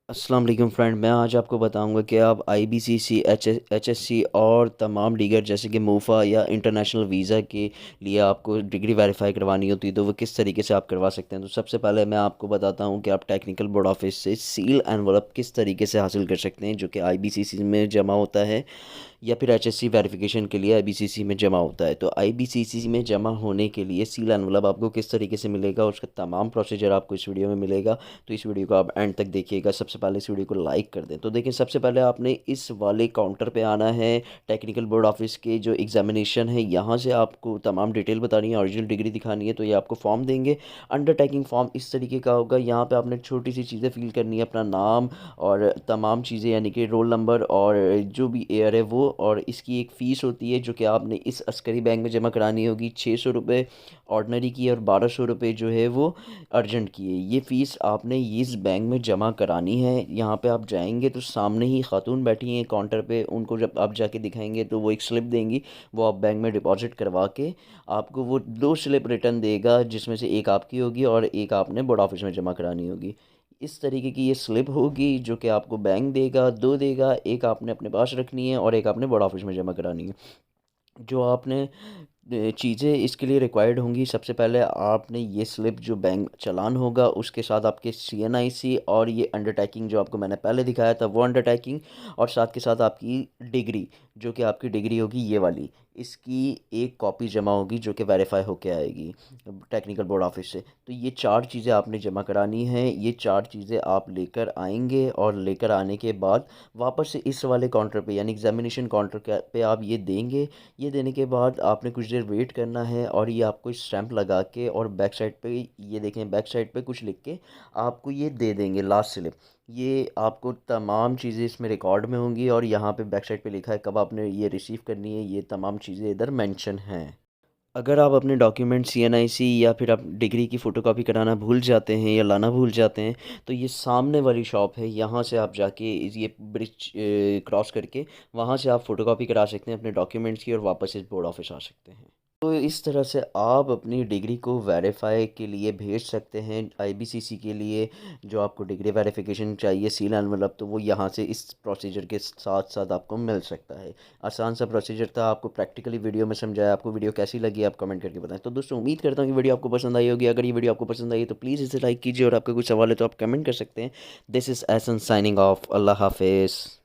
अस्सलाम वालेकुम फ्रेंड, मैं आज आपको बताऊंगा कि आप आईबीसीसी एचएससी और तमाम दीगर जैसे कि मूफ़ा या इंटरनेशनल वीज़ा के लिए आपको डिग्री वेरीफाई करवानी होती है तो वो किस तरीके से आप करवा सकते हैं। तो सबसे पहले मैं आपको बताता हूं कि आप टेक्निकल बोर्ड ऑफिस से सील एनवलप किस तरीके से हासिल कर सकते हैं, जो कि आईबीसीसी में जमा होता है या फिर एचएससी वेरिफिकेशन के लिए आईबीसीसी में जमा होता है। तो आईबीसीसी में जमा होने के लिए सील एनवलप आपको किस तरीके से मिलेगा, उसका तमाम प्रोसीजर आपको इस वीडियो में मिलेगा। तो इस वीडियो को आप एंड तक देखिएगा। सबसे पहले इस वीडियो को लाइक कर दें। तो देखिए, सबसे पहले आपने इस वाले काउंटर पे आना है। टेक्निकल बोर्ड ऑफिस के जो एग्जामिनेशन है, यहाँ से आपको तमाम डिटेल बतानी है, ओरिजिनल डिग्री दिखानी है। तो ये आपको फॉर्म देंगे। अंडरटेकिंग फॉर्म इस तरीके का होगा। यहाँ पे आपने छोटी सी चीज़ें फिल करनी है, अपना नाम और तमाम चीज़ें, यानी कि रोल नंबर और जो भी एयर है वो। और इसकी एक फ़ीस होती है जो कि आपने इस अस्करी बैंक में जमा करानी होगी, 600 रुपये ऑर्डनरी की और 1200 रुपये जो है वो अर्जेंट की है। ये फ़ीस आपने इस बैंक में जमा करानी है। यहाँ पे आप जाएंगे तो सामने ही खातून बैठी हैं काउंटर पे, उनको जब आप जाके दिखाएंगे तो वो एक स्लिप देंगी। वो आप बैंक में डिपॉजिट करवा के आपको वो दो स्लिप रिटर्न देगा, जिसमें से एक आपकी होगी और एक आपने बोर्ड ऑफिस में जमा करानी होगी। इस तरीके की ये स्लिप होगी जो कि आपको बैंक देगा, दो देगा, एक आपने अपने पास रखनी है और एक आपने बड़ा ऑफिस में जमा करानी है। जो आपने चीज़ें इसके लिए रिक्वायर्ड होंगी, सबसे पहले आपने ये स्लिप जो बैंक चालान होगा उसके साथ आपके सीएनआईसी और ये अंडरटेकिंग जो आपको मैंने पहले दिखाया था वो अंडरटेकिंग, और साथ के साथ आपकी डिग्री, जो कि आपकी डिग्री होगी ये वाली, इसकी एक कॉपी जमा होगी जो कि वेरीफाई होके आएगी टेक्निकल बोर्ड ऑफिस से। तो ये चार चीज़ें आपने जमा करानी है। ये चार चीज़ें आप लेकर आएंगे और लेकर आने के बाद वापस से इस वाले काउंटर पे यानी एग्जामिनेशन काउंटर पे आप ये देंगे। ये देने के बाद आपने कुछ देर वेट करना है और ये आपको स्टैंप लगा के और बैक साइड पे, ये देखें बैक साइड पे कुछ लिख के आपको ये दे देंगे लास्ट स्लिप। ये आपको तमाम चीज़ें इसमें रिकॉर्ड में होंगी और यहाँ पे बैक साइड पे लिखा है कब आपने ये रिसीव करनी है। ये तमाम चीज़ें इधर मेंशन हैं। अगर आप अपने डॉक्यूमेंट सीएनआईसी या फिर आप डिग्री की फ़ोटोकॉपी कराना भूल जाते हैं या लाना भूल जाते हैं, तो ये सामने वाली शॉप है, यहाँ से आप जाके ये ब्रिज क्रॉस करके वहाँ से आप फ़ोटोकॉपी करा सकते हैं अपने डॉक्यूमेंट्स की और वापस इस बोर्ड ऑफिस आ सकते हैं। तो इस तरह से आप अपनी डिग्री को वेरीफाई के लिए भेज सकते हैं आईबीसीसी के लिए। जो आपको डिग्री वेरिफिकेशन चाहिए सील एनवलप, तो वो यहाँ से इस प्रोसीजर के साथ साथ आपको मिल सकता है। आसान सा प्रोसीजर था, आपको प्रैक्टिकली वीडियो में समझाया। आपको वीडियो कैसी लगी आप कमेंट करके बताएं। तो दोस्तों, उम्मीद करता हूँ कि वीडियो आपको पसंद आई होगी। अगर ये वीडियो आपको पसंद आई तो प्लीज़ इसे लाइक कीजिए और आपका कोई सवाल है तो आप कमेंट कर सकते हैं। This is Ehsan signing off. अल्लाह हाफिज़।